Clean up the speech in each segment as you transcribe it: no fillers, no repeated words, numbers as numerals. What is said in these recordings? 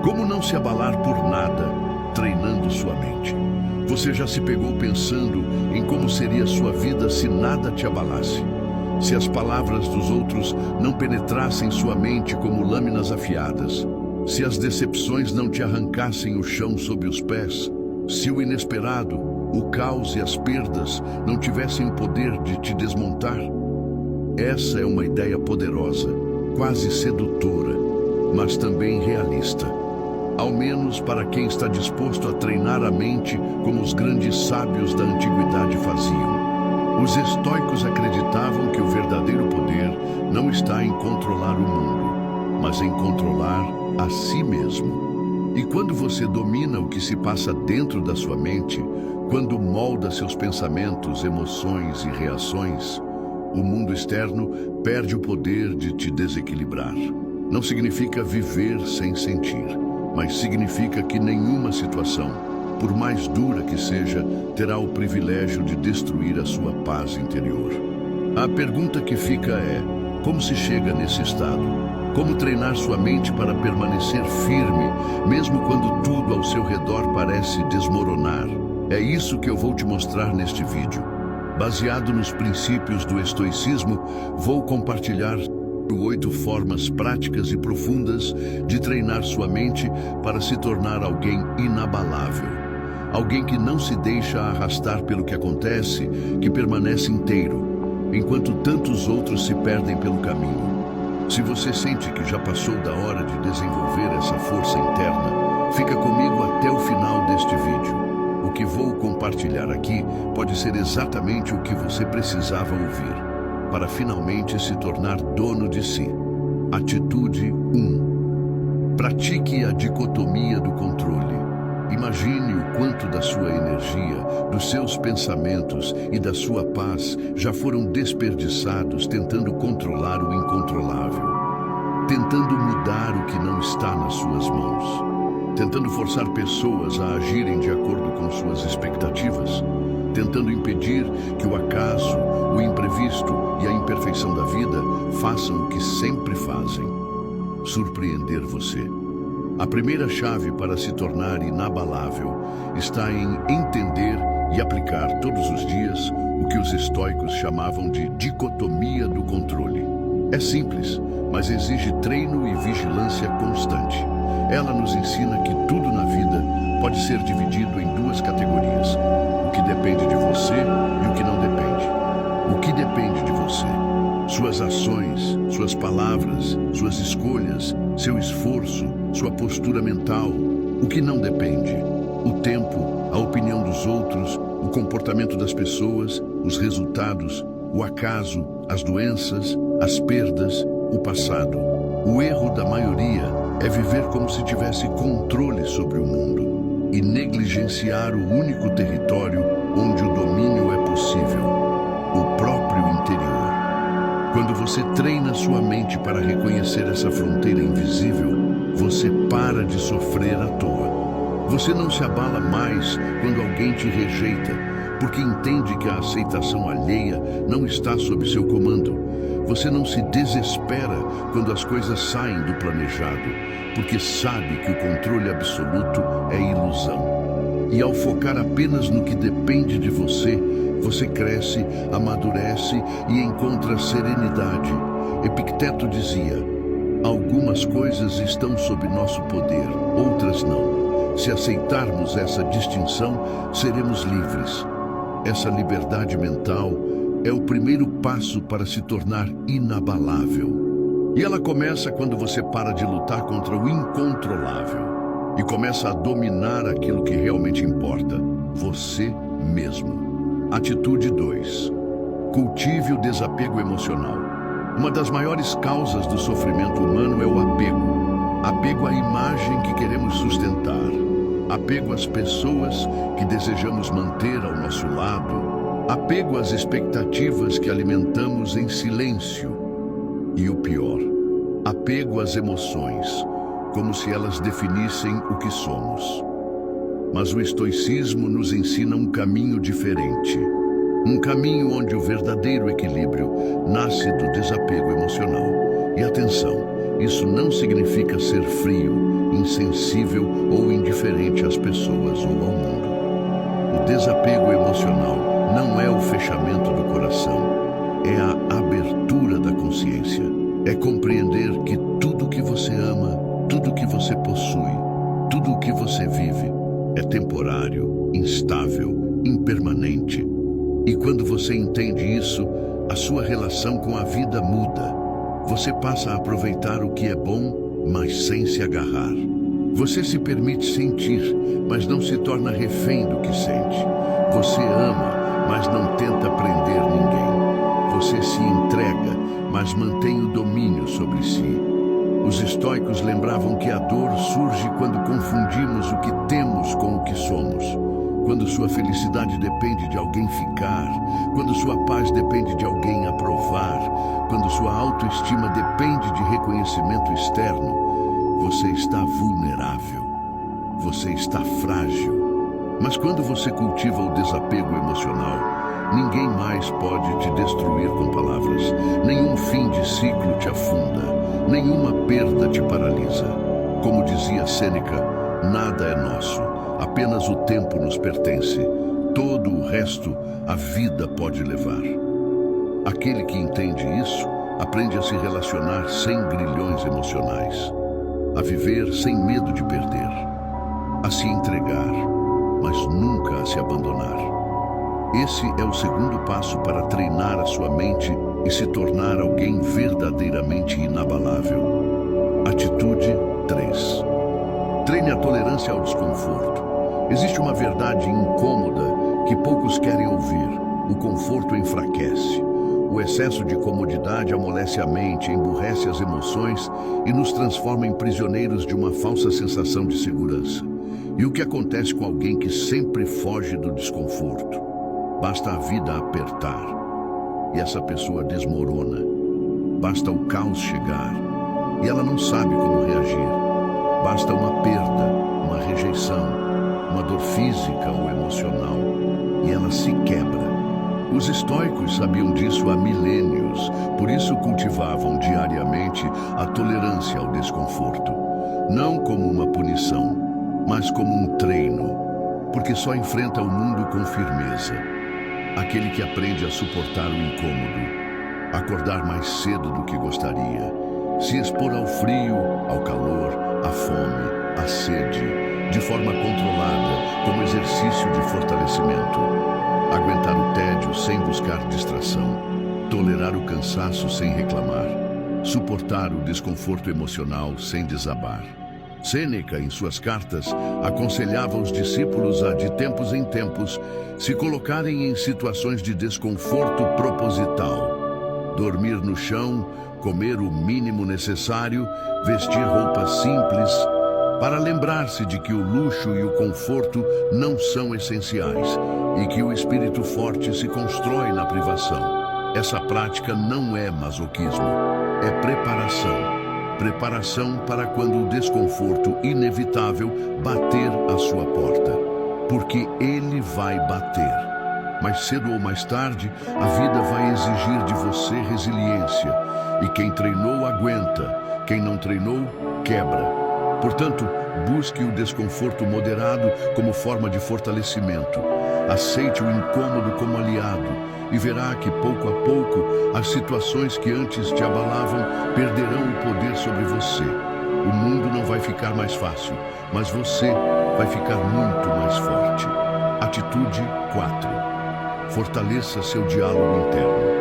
Como não se abalar por nada, treinando sua mente? Você já se pegou pensando em como seria sua vida se nada te abalasse? Se as palavras dos outros não penetrassem sua mente como lâminas afiadas? Se as decepções não te arrancassem o chão sob os pés? Se o inesperado, o caos e as perdas não tivessem o poder de te desmontar? Essa é uma ideia poderosa, quase sedutora, mas também realista. Ao menos para quem está disposto a treinar a mente como os grandes sábios da antiguidade faziam. Os estoicos acreditavam que o verdadeiro poder não está em controlar o mundo, mas em controlar a si mesmo. E quando você domina o que se passa dentro da sua mente, quando molda seus pensamentos, emoções e reações, o mundo externo perde o poder de te desequilibrar. Não significa viver sem sentir, mas significa que nenhuma situação, por mais dura que seja, terá o privilégio de destruir a sua paz interior. A pergunta que fica é: como se chega nesse estado? Como treinar sua mente para permanecer firme, mesmo quando tudo ao seu redor parece desmoronar? É isso que eu vou te mostrar neste vídeo. Baseado nos princípios do estoicismo, vou compartilhar 8 formas práticas e profundas de treinar sua mente para se tornar alguém inabalável. Alguém que não se deixa arrastar pelo que acontece, que permanece inteiro, enquanto tantos outros se perdem pelo caminho. Se você sente que já passou da hora de desenvolver essa força interna, fica comigo até o final deste vídeo. O que vou compartilhar aqui pode ser exatamente o que você precisava ouvir para finalmente se tornar dono de si. Atitude 1. Pratique a dicotomia do controle. Imagine o quanto da sua energia, dos seus pensamentos e da sua paz já foram desperdiçados tentando controlar o incontrolável, tentando mudar o que não está nas suas mãos, tentando forçar pessoas a agirem de acordo com suas expectativas, tentando impedir que o acaso, o imprevisto e a imperfeição da vida façam o que sempre fazem: surpreender você. A primeira chave para se tornar inabalável está em entender e aplicar todos os dias o que os estoicos chamavam de dicotomia do controle. É simples, mas exige treino e vigilância constante. Ela nos ensina que tudo na vida pode ser dividido em 2 categorias: o que depende de você e o que não depende. O que depende de você? Suas ações, suas palavras, suas escolhas, seu esforço, sua postura mental. O que não depende? O tempo, a opinião dos outros, o comportamento das pessoas, os resultados, o acaso, as doenças, as perdas, o passado. O erro da maioria é viver como se tivesse controle sobre o mundo e negligenciar o único território onde o domínio é possível: o próprio interior. Quando você treina sua mente para reconhecer essa fronteira invisível, você para de sofrer à toa. Você não se abala mais quando alguém te rejeita, porque entende que a aceitação alheia não está sob seu comando. Você não se desespera quando as coisas saem do planejado, porque sabe que o controle absoluto é ilusão. E ao focar apenas no que depende de você, você cresce, amadurece e encontra serenidade. Epicteto dizia: algumas coisas estão sob nosso poder, outras não. Se aceitarmos essa distinção, seremos livres. Essa liberdade mental é o primeiro passo para se tornar inabalável. E ela começa quando você para de lutar contra o incontrolável e começa a dominar aquilo que realmente importa: você mesmo. Atitude 2. Cultive o desapego emocional. Uma das maiores causas do sofrimento humano é o apego. Apego à imagem que queremos sustentar. Apego às pessoas que desejamos manter ao nosso lado. Apego às expectativas que alimentamos em silêncio. E o pior, apego às emoções, como se elas definissem o que somos. Mas o estoicismo nos ensina um caminho diferente. Um caminho onde o verdadeiro equilíbrio nasce do desapego emocional. E atenção, isso não significa ser frio, insensível ou indiferente às pessoas ou ao mundo. O desapego emocional não é o fechamento do coração, é a abertura da consciência. É compreender que tudo que você ama, tudo que você possui, tudo o que você vive é temporário, instável, impermanente. E quando você entende isso, a sua relação com a vida muda. Você passa a aproveitar o que é bom, mas sem se agarrar. Você se permite sentir, mas não se torna refém do que sente. Você ama, mas não tenta prender ninguém. Você se entrega, mas mantém o domínio sobre si. Os estoicos lembravam que a dor surge quando confundimos o que temos com o que somos. Quando sua felicidade depende de alguém ficar, quando sua paz depende de alguém aprovar, quando sua autoestima depende de reconhecimento externo, você está vulnerável, você está frágil. Mas quando você cultiva o desapego emocional, ninguém mais pode te destruir com palavras, nenhum fim de ciclo te afunda, nenhuma perda te paralisa. Como dizia Sêneca, nada é nosso. Apenas o tempo nos pertence. Todo o resto a vida pode levar. Aquele que entende isso, aprende a se relacionar sem grilhões emocionais, a viver sem medo de perder, a se entregar, mas nunca a se abandonar. Esse é o segundo passo para treinar a sua mente e se tornar alguém verdadeiramente inabalável. Atitude 3. Treine a tolerância ao desconforto. Existe uma verdade incômoda que poucos querem ouvir. O conforto enfraquece. O excesso de comodidade amolece a mente, emburrece as emoções e nos transforma em prisioneiros de uma falsa sensação de segurança. E o que acontece com alguém que sempre foge do desconforto? Basta a vida apertar e essa pessoa desmorona. Basta o caos chegar e ela não sabe como reagir. Basta uma perda, uma rejeição, uma dor física ou emocional, e ela se quebra. Os estoicos sabiam disso há milênios, por isso cultivavam diariamente a tolerância ao desconforto, não como uma punição, mas como um treino, porque só enfrenta o mundo com firmeza. Aquele que aprende a suportar o incômodo, acordar mais cedo do que gostaria, se expor ao frio, ao calor, à fome, à sede, de forma controlada, como exercício de fortalecimento. Aguentar o tédio sem buscar distração. Tolerar o cansaço sem reclamar. Suportar o desconforto emocional sem desabar. Sêneca, em suas cartas, aconselhava os discípulos a, de tempos em tempos, se colocarem em situações de desconforto proposital. Dormir no chão, comer o mínimo necessário, vestir roupas simples, para lembrar-se de que o luxo e o conforto não são essenciais e que o espírito forte se constrói na privação. Essa prática não é masoquismo, é preparação. Preparação para quando o desconforto inevitável bater à sua porta. Porque ele vai bater. Mais cedo ou mais tarde, a vida vai exigir de você resiliência. E quem treinou, aguenta. Quem não treinou, quebra. Portanto, busque o desconforto moderado como forma de fortalecimento. Aceite o incômodo como aliado e verá que, pouco a pouco, as situações que antes te abalavam perderão o poder sobre você. O mundo não vai ficar mais fácil, mas você vai ficar muito mais forte. Atitude 4. Fortaleça seu diálogo interno.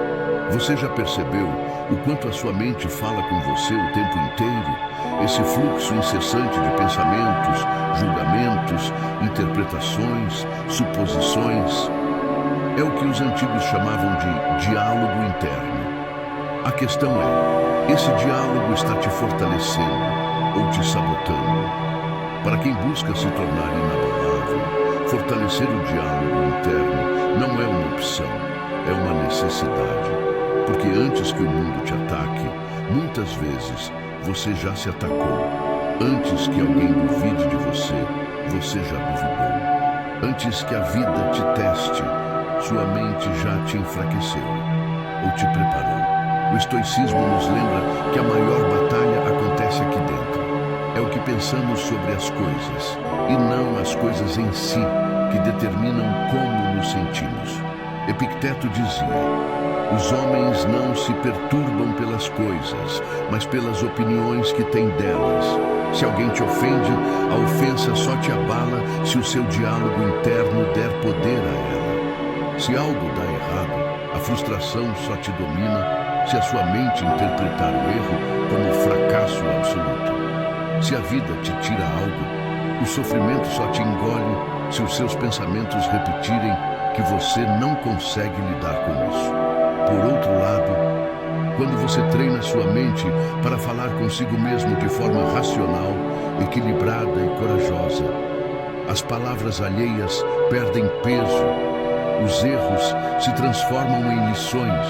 Você já percebeu o quanto a sua mente fala com você o tempo inteiro? Esse fluxo incessante de pensamentos, julgamentos, interpretações, suposições, é o que os antigos chamavam de diálogo interno. A questão é, esse diálogo está te fortalecendo ou te sabotando? Para quem busca se tornar inabalável, fortalecer o diálogo interno não é uma opção, é uma necessidade. Porque antes que o mundo te ataque, muitas vezes você já se atacou. Antes que alguém duvide de você, você já duvidou. Antes que a vida te teste, sua mente já te enfraqueceu ou te preparou. O estoicismo nos lembra que a maior batalha acontece aqui dentro. É o que pensamos sobre as coisas, e não as coisas em si, que determinam como nos sentimos. Epicteto dizia: os homens não se perturbam pelas coisas, mas pelas opiniões que têm delas. Se alguém te ofende, a ofensa só te abala se o seu diálogo interno der poder a ela. Se algo dá errado, a frustração só te domina se a sua mente interpretar o erro como fracasso absoluto. Se a vida te tira algo, o sofrimento só te engole se os seus pensamentos repetirem que você não consegue lidar com isso. Por outro lado, quando você treina sua mente para falar consigo mesmo de forma racional, equilibrada e corajosa, as palavras alheias perdem peso, os erros se transformam em lições,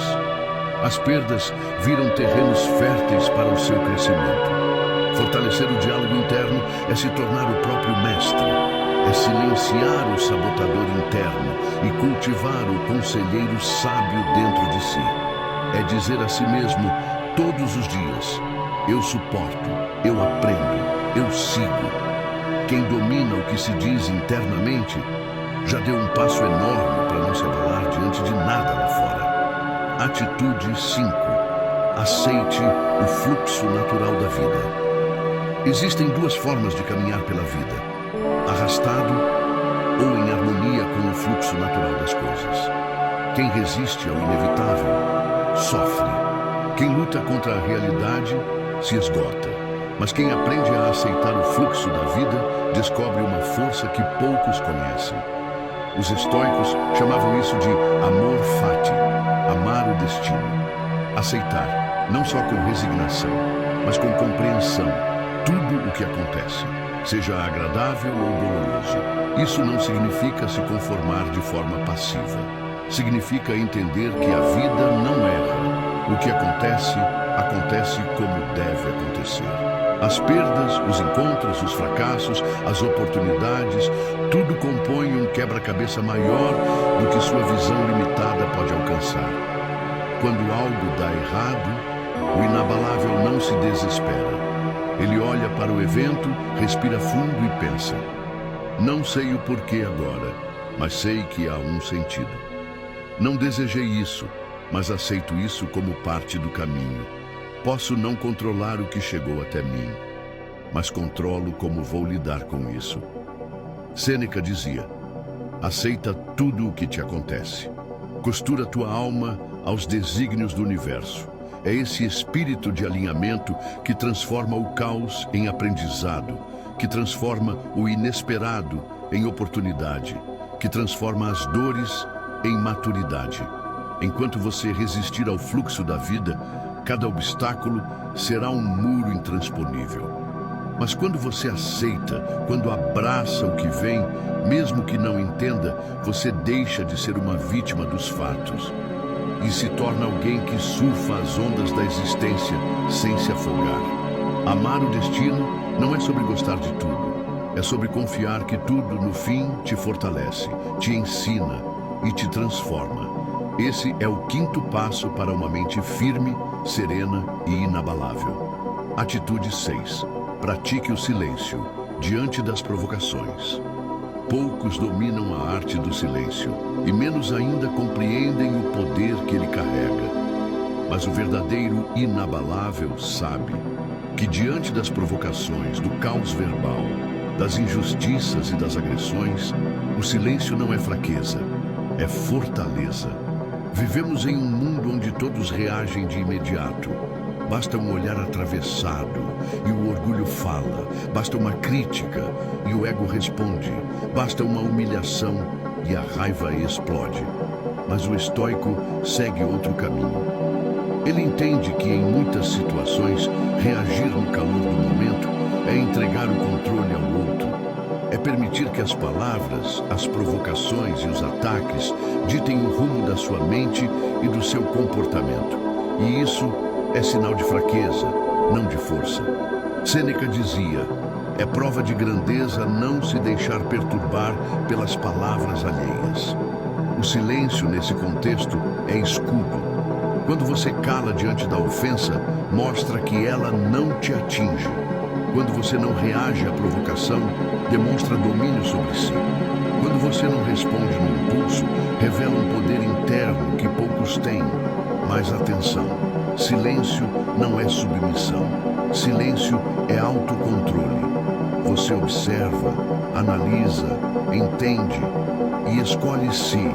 as perdas viram terrenos férteis para o seu crescimento. Fortalecer o diálogo interno é se tornar o próprio mestre, é silenciar o sabotador interno e cultivar o conselheiro sábio dentro de si. É dizer a si mesmo todos os dias: eu suporto, eu aprendo, eu sigo. Quem domina o que se diz internamente já deu um passo enorme para não se abalar diante de nada lá fora. Atitude 5. Aceite o fluxo natural da vida. Existem duas formas de caminhar pela vida: arrastado ou em harmonia com o fluxo natural das coisas. Quem resiste ao inevitável sofre. Quem luta contra a realidade se esgota. Mas quem aprende a aceitar o fluxo da vida descobre uma força que poucos conhecem. Os estoicos chamavam isso de amor fati, amar o destino. Aceitar, não só com resignação, mas com compreensão, tudo o que acontece, seja agradável ou doloroso. Isso não significa se conformar de forma passiva. Significa entender que a vida não erra. O que acontece, acontece como deve acontecer. As perdas, os encontros, os fracassos, as oportunidades, tudo compõe um quebra-cabeça maior do que sua visão limitada pode alcançar. Quando algo dá errado, o inabalável não se desespera. Ele olha para o evento, respira fundo e pensa: não sei o porquê agora, mas sei que há um sentido. Não desejei isso, mas aceito isso como parte do caminho. Posso não controlar o que chegou até mim, mas controlo como vou lidar com isso. Sêneca dizia: aceita tudo o que te acontece. Costura tua alma aos desígnios do universo. É esse espírito de alinhamento que transforma o caos em aprendizado, que transforma o inesperado em oportunidade, que transforma as dores em maturidade. Enquanto você resistir ao fluxo da vida, cada obstáculo será um muro intransponível. Mas quando você aceita, quando abraça o que vem, mesmo que não entenda, você deixa de ser uma vítima dos fatos e se torna alguém que surfa as ondas da existência sem se afogar. Amar o destino não é sobre gostar de tudo. É sobre confiar que tudo, no fim, te fortalece, te ensina e te transforma. Esse é o quinto passo para uma mente firme, serena e inabalável. Atitude 6. Pratique o silêncio diante das provocações. Poucos dominam a arte do silêncio e menos ainda compreendem o poder que ele carrega. Mas o verdadeiro inabalável sabe que diante das provocações, do caos verbal, das injustiças e das agressões, o silêncio não é fraqueza, é fortaleza. Vivemos em um mundo onde todos reagem de imediato. Basta um olhar atravessado e o orgulho fala. Basta uma crítica e o ego responde. Basta uma humilhação e a raiva explode. Mas o estoico segue outro caminho. Ele entende que em muitas situações, reagir no calor do momento é entregar o controle ao outro. É permitir que as palavras, as provocações e os ataques ditem o rumo da sua mente e do seu comportamento. E isso é sinal de fraqueza, não de força. Sêneca dizia: é prova de grandeza não se deixar perturbar pelas palavras alheias. O silêncio nesse contexto é escudo. Quando você cala diante da ofensa, mostra que ela não te atinge. Quando você não reage à provocação, demonstra domínio sobre si. Quando você não responde no impulso, revela um poder interno que poucos têm. Mas atenção, silêncio não é submissão. Silêncio é autocontrole. Você observa, analisa, entende e escolhe se,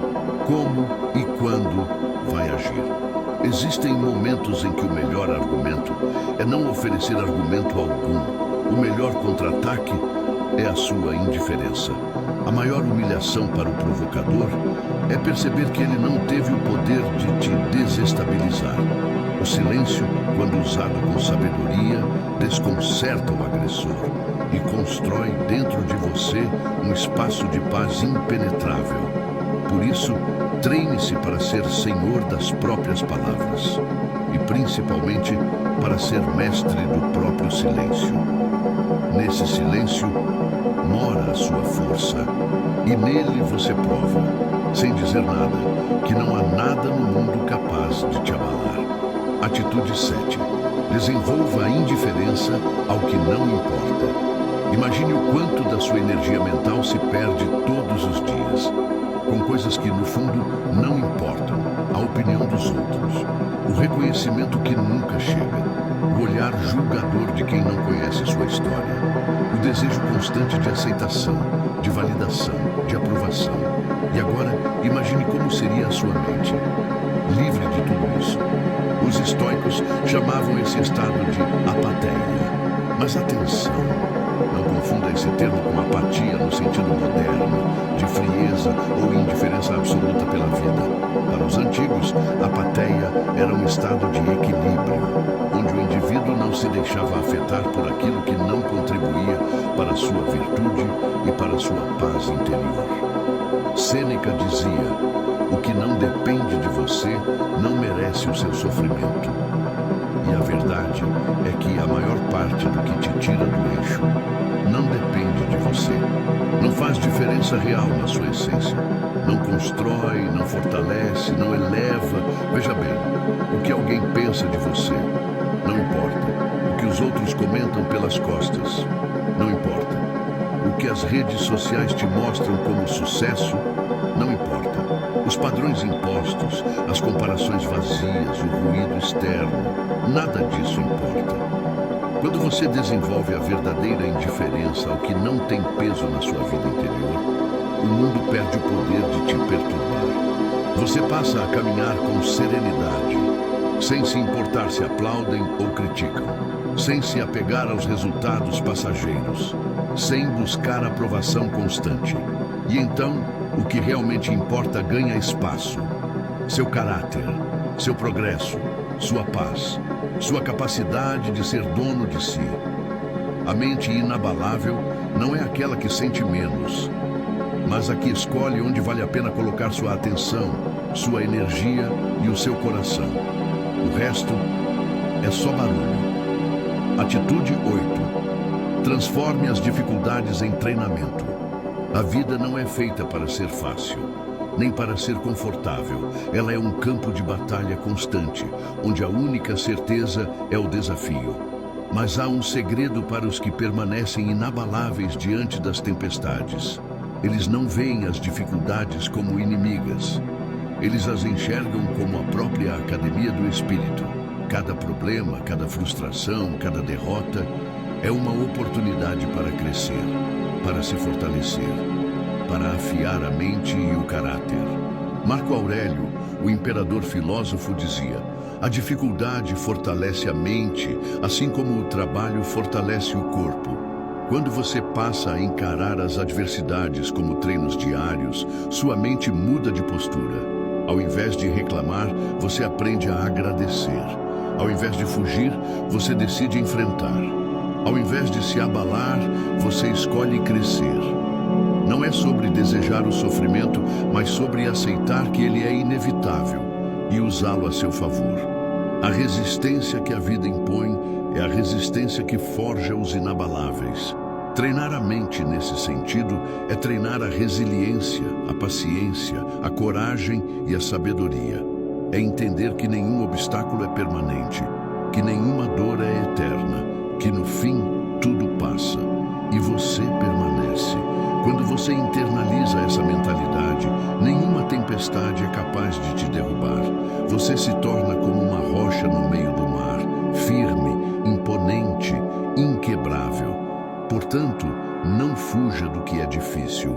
como e quando vai agir. Existem momentos em que o melhor argumento é não oferecer argumento algum. O melhor contra-ataque é a sua indiferença. A maior humilhação para o provocador é perceber que ele não teve o poder de te desestabilizar. O silêncio, quando usado com sabedoria, desconcerta o agressor e constrói dentro de você um espaço de paz impenetrável. Por isso, treine-se para ser senhor das próprias palavras e, principalmente, para ser mestre do próprio silêncio. Nesse silêncio mora a sua força e nele você prova, sem dizer nada, que não há nada no mundo capaz de te abalar. Atitude 7. Desenvolva a indiferença ao que não importa. Imagine o quanto da sua energia mental se perde todos os dias com coisas que, no fundo, não importam, a opinião dos outros, o reconhecimento que nunca chega, o olhar julgador de quem não conhece sua história, o desejo constante de aceitação, de validação, de aprovação. E agora, imagine como seria a sua mente, livre de tudo isso. Os estoicos chamavam esse estado de apatheia. Mas atenção, não confunda esse termo com apatia no sentido moderno, de frieza ou indiferença absoluta pela vida. Para os antigos, a apatheia era um estado de equilíbrio, onde o indivíduo não se deixava afetar por aquilo que não contribuía para a sua virtude e para a sua paz interior. Sêneca dizia: o que não depende de você não merece o seu sofrimento. E a verdade é que a maior parte do que te tira do eixo não depende de você. Não faz diferença real na sua essência. Não constrói, não fortalece, não eleva. Veja bem, o que alguém pensa de você não importa. O que os outros comentam pelas costas não importa. O que as redes sociais te mostram como sucesso não importa. Os padrões impostos, as comparações vazias, o ruído externo, nada disso importa. Quando você desenvolve a verdadeira indiferença ao que não tem peso na sua vida interior, o mundo perde o poder de te perturbar. Você passa a caminhar com serenidade, sem se importar se aplaudem ou criticam, sem se apegar aos resultados passageiros, sem buscar aprovação constante. E então, o que realmente importa ganha espaço. Seu caráter, seu progresso, sua paz, sua capacidade de ser dono de si. A mente inabalável não é aquela que sente menos, mas a que escolhe onde vale a pena colocar sua atenção, sua energia e o seu coração. O resto é só barulho. Atitude 8. Transforme as dificuldades em treinamento. A vida não é feita para ser fácil, nem para ser confortável. Ela é um campo de batalha constante, onde a única certeza é o desafio. Mas há um segredo para os que permanecem inabaláveis diante das tempestades. Eles não veem as dificuldades como inimigas. Eles as enxergam como a própria academia do espírito. Cada problema, cada frustração, cada derrota é uma oportunidade para crescer, para se fortalecer, para afiar a mente e o caráter. Marco Aurélio, o imperador filósofo, dizia: a dificuldade fortalece a mente, assim como o trabalho fortalece o corpo. Quando você passa a encarar as adversidades como treinos diários, sua mente muda de postura. Ao invés de reclamar, você aprende a agradecer. Ao invés de fugir, você decide enfrentar. Ao invés de se abalar, você escolhe crescer. Não é sobre desejar o sofrimento, mas sobre aceitar que ele é inevitável e usá-lo a seu favor. A resistência que a vida impõe é a resistência que forja os inabaláveis. Treinar a mente nesse sentido é treinar a resiliência, a paciência, a coragem e a sabedoria. é entender que nenhum obstáculo é permanente, que nenhuma dor é eterna, que no fim tudo passa e você permanece. Quando você internaliza essa mentalidade, nenhuma tempestade é capaz de te derrubar. Você se torna como uma rocha no meio do mar, firme, imponente, inquebrável. Portanto, não fuja do que é difícil.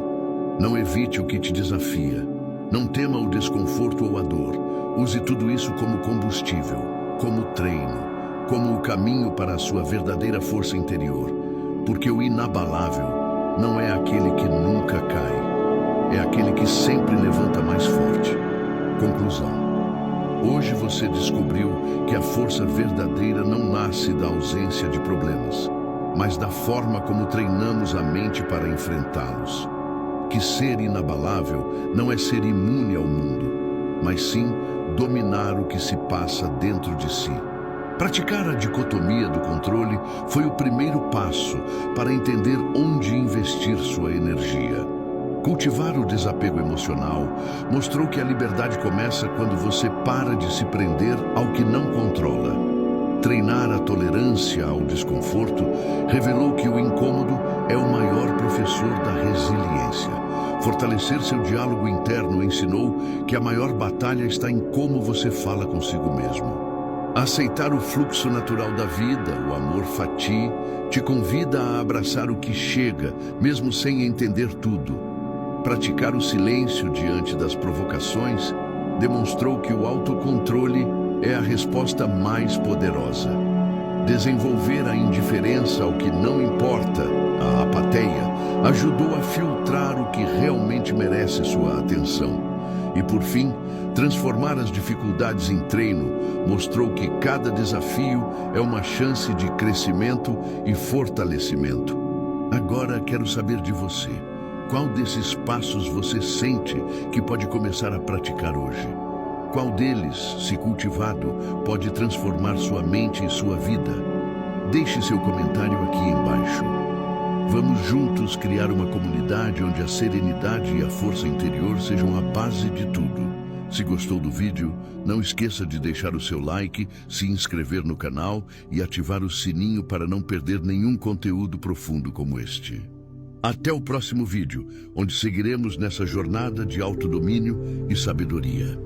Não evite o que te desafia. Não tema o desconforto ou a dor. Use tudo isso como combustível, como treino, como o caminho para a sua verdadeira força interior. Porque o inabalável não é aquele que nunca cai, é aquele que sempre levanta mais forte. Conclusão. Hoje você descobriu que a força verdadeira não nasce da ausência de problemas, mas da forma como treinamos a mente para enfrentá-los. Que ser inabalável não é ser imune ao mundo, mas sim dominar o que se passa dentro de si. Praticar a dicotomia do controle foi o primeiro passo para entender onde investir sua energia. Cultivar o desapego emocional mostrou que a liberdade começa quando você para de se prender ao que não controla. Treinar a tolerância ao desconforto revelou que o incômodo é o maior professor da resiliência. Fortalecer seu diálogo interno ensinou que a maior batalha está em como você fala consigo mesmo. Aceitar o fluxo natural da vida, o amor fati, te convida a abraçar o que chega, mesmo sem entender tudo. Praticar o silêncio diante das provocações demonstrou que o autocontrole é a resposta mais poderosa. Desenvolver a indiferença ao que não importa, a apatia, ajudou a filtrar o que realmente merece sua atenção. E por fim, transformar as dificuldades em treino mostrou que cada desafio é uma chance de crescimento e fortalecimento. Agora quero saber de você. Qual desses passos você sente que pode começar a praticar hoje? Qual deles, se cultivado, pode transformar sua mente e sua vida? Deixe seu comentário aqui embaixo. Vamos juntos criar uma comunidade onde a serenidade e a força interior sejam a base de tudo. Se gostou do vídeo, não esqueça de deixar o seu like, se inscrever no canal e ativar o sininho para não perder nenhum conteúdo profundo como este. Até o próximo vídeo, onde seguiremos nessa jornada de autodomínio e sabedoria.